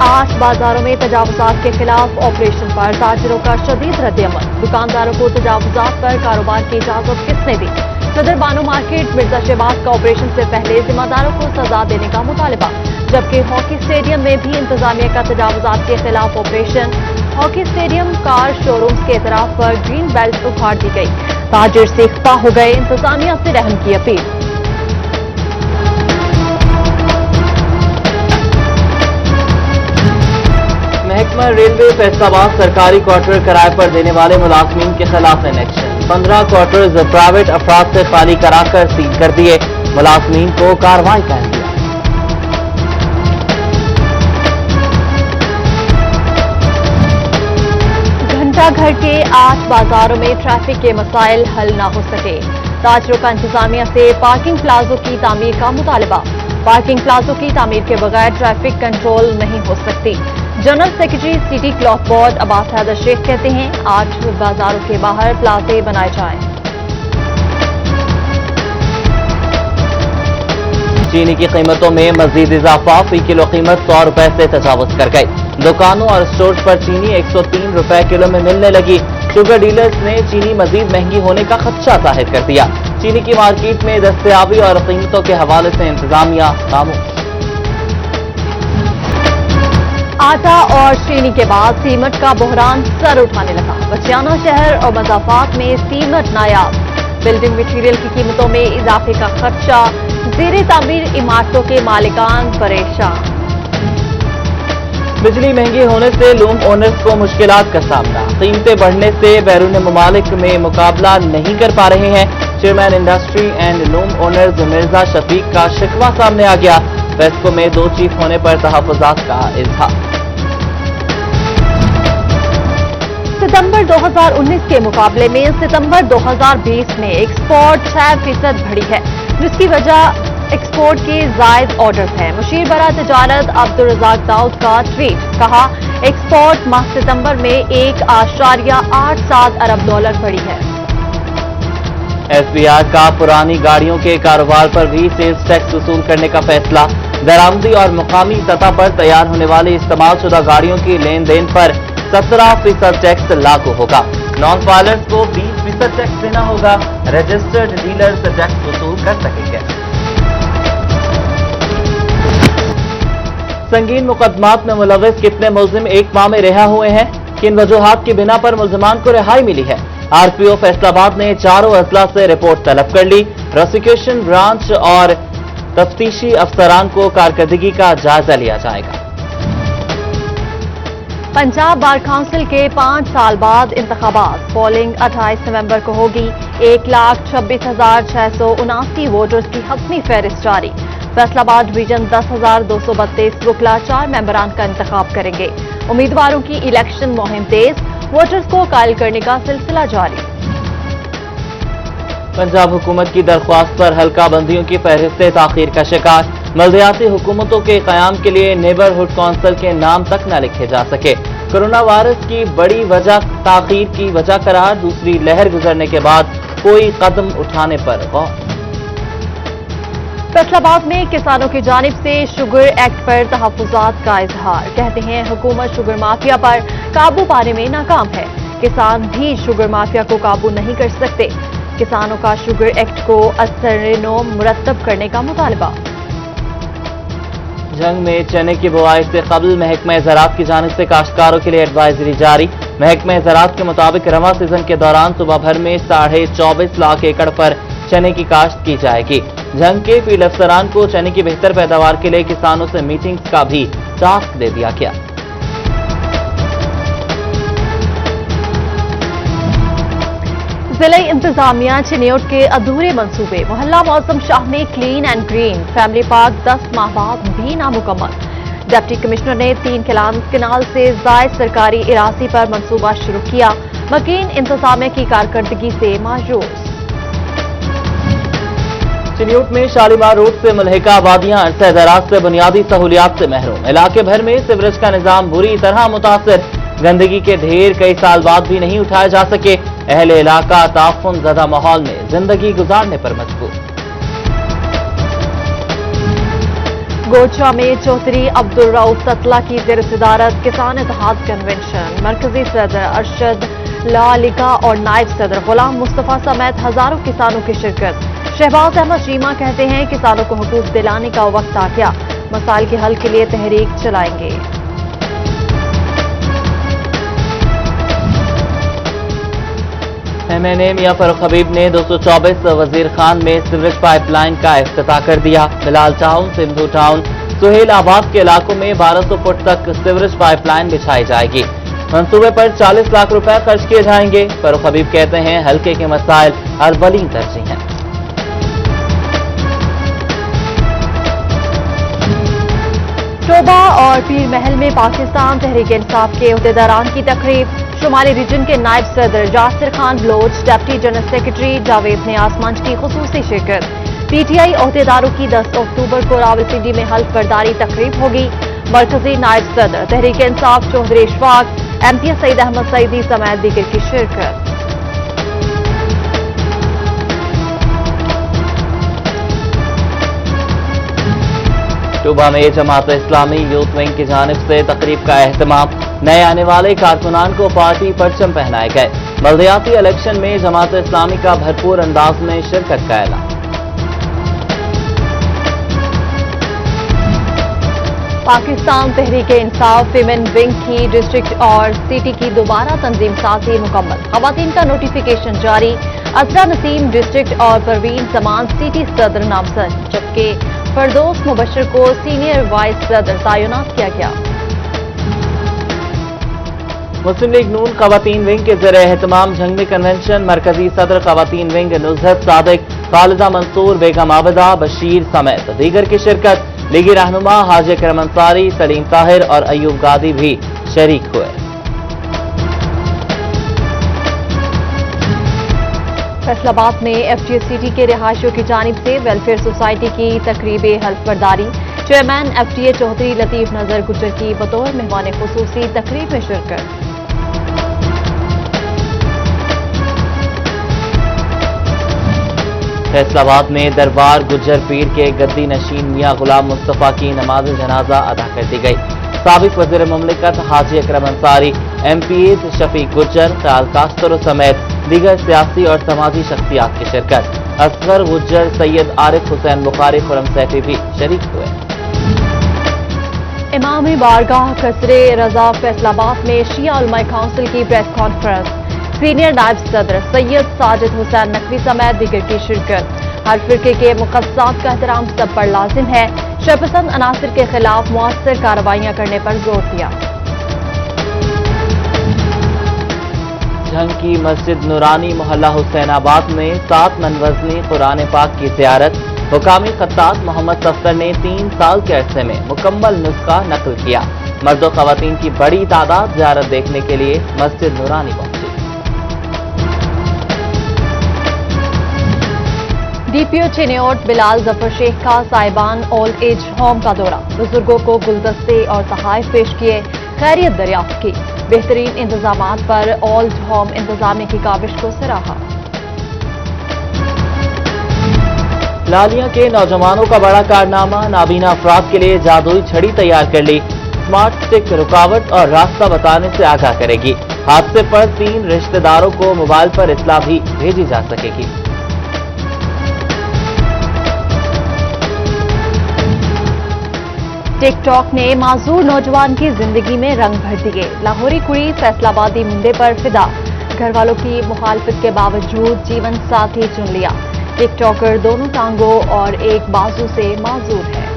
8 बाजारों में तजावुजात के खिलाफ ऑपरेशन पर ताजिरों का शदीद रद्द-ए-अमल। दुकानदारों को तजावुजात पर कारोबार की इजाजत किसने दी? सदर बानो मार्केट मिर्जा शहबाज का ऑपरेशन से पहले जिम्मेदारों को सजा देने का मुतालबा। जबकि हॉकी स्टेडियम में भी इंतजामिया का तजावुजात के खिलाफ operation. Hockey stadium car showrooms के एतराफ पर ग्रीन बेल्ट उखाड़ दी गई। ताजिर से खफा हो गए, इंतजामिया से रहम की अपील। महकमा रेलवे फैसलाबाद सरकारी क्वार्टर किराए पर देने वाले मुलाजमीन के खिलाफ एक्शन। 15 क्वार्टर्स प्राइवेट अफराद से खाली कराकर सील कर दिए, मुलाजमीन को कार्रवाई कर दिया। घंटाघर के 8 बाजारों में ट्रैफिक के मसाइल हल न हो सके। ताजिरों का इंतजामिया से पार्किंग प्लाजों की तामीर का मुतालबा। पार्किंग प्लाजों की तामीर के बगैर ट्रैफिक कंट्रोल नहीं हो सकती। General secretary city clock board Abbas Haider Sheikh कहते हैं 8 बाजारों के बाहर प्लाजे बनाए जाएं। चीनी की कीमतों में मजीद इजाफा, फी किलो कीमत 100 रुपए से तजावुज कर गई। दुकानों और स्टोर्स पर चीनी 103 रुपए किलो में मिलने लगी। शुगर डीलर्स ने चीनी मजीद महंगी होने का खदशा जाहिर कर दिया। चीनी की मार्केट में दस्तयाबी और कीमतों के हवाले से इंतजामिया खामोश। आटा और चीनी के बाद सीमट का बहरान सर उठाने लगा। बचियाना शहर और मजाफात में सीमट नायाब। बिल्डिंग मटीरियल की कीमतों में इजाफे का खदशा, ज़ेरे तामीर इमारतों के मालिकान परेशान। बिजली महंगी होने से लूम ओनर्स को मुश्किलात का सामना। कीमतें बढ़ने से बैरून ममालिक में मुकाबला नहीं कर पा रहे हैं। Chairman industry and loom owners Mirza Shafiq का शिकवा सामने आ गया। फेस्को में 2 चीफ होने पर तहफ़्फ़ुज़ात का इज़हार। सितंबर 2019 के मुकाबले में सितंबर 2020 में एक्सपोर्ट 6% बढ़ी है, जिसकी वजह एक्सपोर्ट के जायद ऑर्डर्स हैं। मुशीर बरा तजारत अब्दुल रज़ाक दाऊद का ट्वीट, कहा एक्सपोर्ट माह सितंबर में 1.87 अरब डॉलर बढ़ी है। SBR का पुरानी गाड़ियों के कारोबार पर भी सेल्स टैक्स वसूल करने का फैसला। दरामदी और मुकामी सतह पर तैयार होने वाली इस्तेमालशुदा गाड़ियों की लेन देन पर 17% टैक्स लागू होगा। नॉन फाइलर्स को 20% टैक्स देना होगा। रजिस्टर्ड डीलर्स टैक्स वसूल कर सकेंगे। संगीन मुकदमात में मुलविस कितने मुलजिम 1 माह में रिहा हुए हैं? किन वजूहात की बिना पर मुलजमान को रिहाई मिली है? RPO फैसलाबाद ने 4 अजला से रिपोर्ट तलब कर ली। प्रोसिक्यूशन ब्रांच और तफ्तीशी अफसरान को कारकर्दगी का जायजा लिया जाएगा। पंजाब बार काउंसिल के 5 साल बाद इंतखाबात। पोलिंग 28 नवंबर को होगी। 1,26,679 वोटर्स की हतमी फहरिस्त जारी। फैसलाबाद डिवीजन 10,232 वकला 4 मेंबरान का इंतखाब करेंगे। उम्मीदवारों की इलेक्शन मुहिम तेज, वोटर्स को कायल करने का सिलसिला जारी। पंजाब हुकूमत की दरख्वास्त पर हल्का बंदियों की फहरिस्तें ताखीर का शिकार। बल्दियाती हुकूमतों के कयाम के लिए नेबरहुड कौंसिल के नाम तक न लिखे जा सके। कोरोना वायरस की बड़ी वजह ताखीर की वजह करार। दूसरी लहर गुजरने के बाद कोई कदम उठाने पर गौर। फैसलाबाद में किसानों की जानिब से शुगर एक्ट पर तहफ़्फ़ुज़ात का इजहार। कहते हैं हुकूमत शुगर माफिया पर काबू पाने में नाकाम है। किसान भी शुगर माफिया को काबू नहीं कर सकते। किसानों का शुगर एक्ट को असर-ए-नो मुरतब करने का मुतालबा। जंग में चने की बुआई से कबल महकमा ज़राअत की जानिब से काश्तकारों के लिए एडवाइजरी जारी। महकमा ज़राअत के मुताबिक रवां सीजन के दौरान सुबह भर में 24.5 लाख एकड़ पर चने की काश्त की जाएगी। जंग के फील्ड अफसरान को चने की बेहतर पैदावार के लिए किसानों से मीटिंग्स का भी टास्क दे दिया गया। जिला इंतजामिया चिन्योट के अधूरे मंसूबे। मोहल्ला मौसम शाह में clean and green family park 10 माह बाद भी नामुकम्मल। डिप्टी कमिश्नर ने 3 किनाल से जायद सरकारी इरासी पर मंसूबा शुरू किया। मकीन इंतजामिया की कारकर्दगी से मायूस। चिन्योट में शालीमार रोड से मुल्हिका आबादियां अरसे दराज से बुनियादी सहूलियात से महरूम। इलाके भर में सीवरेज का निजाम बुरी तरह मुतासर। गंदगी के ढेर कई साल बाद भी नहीं उठाए जा सके। अहले इलाका ताफुन ज़दा माहौल में जिंदगी गुजारने पर मजबूर। गोचा में चौधरी अब्दुल रऊफ ततला की ज़ेर सदारत किसान इत्तेहाद कन्वेंशन, मरकजी सदर अरशद लालिका और नायब सदर गुलाम मुस्तफा समेत हजारों किसानों की शिरकत। शहबाज अहमद शीमा कहते हैं किसानों को हुकूक दिलाने का वक्त आ गया, मसाइल के हल के लिए तहरीक चलाएंगे। MNA मियां फरूख हबीब ने 224 वजीर खान में सीवरेज पाइपलाइन का इफ्तिताह कर दिया। बिलाल टाउन, सिंधु टाउन, सुहेल आबाद के इलाकों में 1200 फुट तक सीवरेज पाइपलाइन बिछाई जाएगी। मंसूबे पर 40 लाख रुपए खर्च किए जाएंगे। फरूख हबीब कहते हैं हल्के के मसाइल अरबलीन तरजीह हैं। टोबा और पीर महल में पाकिस्तान तहरीक इंसाफ के अहदेदारान की तकरीब। शुमाली रीजन के नायब सदर Jasir Khan Baloch, deputy general secretary Javed Niaz मंच की खुसूसी शिरकत। PTI अहदेदारों की 10 अक्टूबर को रावलपिंडी में हल्फ बर्दारी तकरीब होगी। मरकजी नायब सदर तहरीक इंसाफ चौधरी इशफाक, MP सईद अहमद सईदी समेत दीगर की शिरकत। टोबा में जमात इस्लामी यूथ विंग की जानिब से तकरीब का एहतमाम। नए आने वाले कारकुनान को पार्टी परचम पहनाए गए। बल्दियाती इलेक्शन में जमात इस्लामी का भरपूर अंदाज में शिरकत का ऐलान। पाकिस्तान तहरीक इंसाफ विमेन विंग की डिस्ट्रिक्ट और सिटी की दोबारा तंजीम साजी मुकम्मल। खवातीन का नोटिफिकेशन जारी। असरा नसीम डिस्ट्रिक्ट और परवीन जमान सिटी सदर नामजद, जबकि फरदौस मुबशर को सीनियर वाइस सदर तैनात किया गया। मुस्लिम लीग नून खवातीन विंग के ज़रिए एहतमाम जंगमी कन्वेंशन। मरकजी सदर खवातीन विंग नुज़हत सादिक, खालिदा मंसूर, बेगम आबिदा बशीर समेत दीगर की शिरकत। लीगी रहनुमा हाजी करम अंसारी, सलीम ताहिर और अयूब गादी भी शरीक हुए। फैसलाबाद में FTA सिटी के रिहायशियों की जानिब से वेलफेयर सोसाइटी की तकरीब हल्फ बर्दारी। चेयरमैन FTA चौधरी लतीफ नजर गुज्जर की बतौर मेहमान खुसूसी तकरीब में शिरकत। फैसलाबाद में दरबार गुज्जर पीर के गद्दी नशीन मियां गुलाम मुस्तफा की नमाज जनाजा अदा कर दी गई। साबिक वज़ीर मुमलिकत हाजी अकरम अंसारी, MPs शफीक गुज्जर, ख्याल कास्तरो समेत दीगर सियासी और समाजी शख्सियात की शिरकत। असगर गुज्जर, सैयद आरिफ हुसैन बुखारी, खुरम सैफी भी शरीक हुए। इमाम बारगाह कसरे रजा फैसलाबाद में शिया उलमा काउंसिल की प्रेस कॉन्फ्रेंस। सीनियर नायब सदर सैयद साजिद हुसैन नकवी समेत दीगर की शिरकत। हर फिरके के मुक़द्दसात का एहतराम सब पर लाजिम है। शरपसंद अनासर के खिलाफ मुअस्सर कार्रवाइयां करने पर जोर दिया। झंग की मस्जिद नूरानी मोहल्ला हुसैनाबाद में 7 मनवज़नी कुरान पाक की ज़ियारत। हुकामी खत्तात मोहम्मद सफ्तर ने 3 साल के अरसे में मुकम्मल नुस्खा नकल किया। मर्द और खवातीन की बड़ी तादाद ज़ियारत देखने के लिए मस्जिद नूरानी पहुंची। DPO चिन्योट बिलाल जफर शेख का साहिबान ओल्ड एज होम का दौरा। बुजुर्गों को गुलदस्ते और तोहफे पेश किए, खैरियत दरियाफ्त की। बेहतरीन इंतजामात पर ओल्ड होम इंतजामिया की काविश को सराहा। लालिया के नौजवानों का बड़ा कारनामा, नाबीना अफराद के लिए जादुई छड़ी तैयार कर ली। स्मार्ट स्टिक रुकावट और रास्ता बताने से आगाह करेगी। हादसे पर 3 रिश्तेदारों को मोबाइल पर इत्तला भी भेजी जा सकेगी। टिकटॉक ने माजूर नौजवान की जिंदगी में रंग भर दिए। लाहौरी कुड़ी फैसलाबादी मुंडे पर फिदा। घर वालों की मुखालफत के बावजूद जीवन साथी चुन लिया। टिकटॉकर दोनों टांगों और एक बाजू से माजूर है।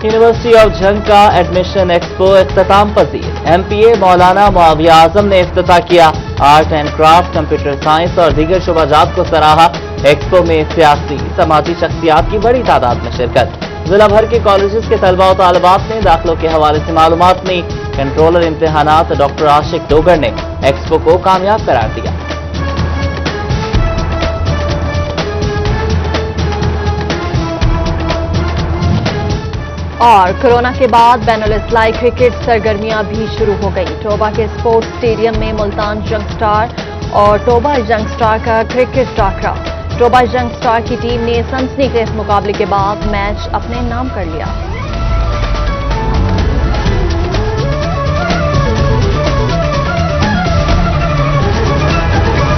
यूनिवर्सिटी ऑफ झंग का एडमिशन एक्सपो इख्तिताम पजीर। MPA मौलाना मुआविया आजम ने इफ्तिताह किया। Art and craft, computer science और दीगर शुबाजात को सराहा। एक्सपो में सियासी समाजी शख्सियात की बड़ी तादाद में शिरकत। जिला भर के कॉलेजेस के तलबा और तालिबात ने दाखिलों के हवाले से मालूमात ली। कंट्रोलर इम्तिहानात डॉक्टर आशिक डोगर ने एक्सपो को कामयाब करार दिया। और कोरोना के बाद बैनुल-इस्लामी क्रिकेट सरगर्मियां भी शुरू हो गई। टोबा के स्पोर्ट्स स्टेडियम में मुल्तान यंग स्टार और टोबा यंग स्टार का क्रिकेट टाकरा। स्टोबा यंग स्टार की टीम ने सनसनीखेज मुकाबले के बाद मैच अपने नाम कर लिया।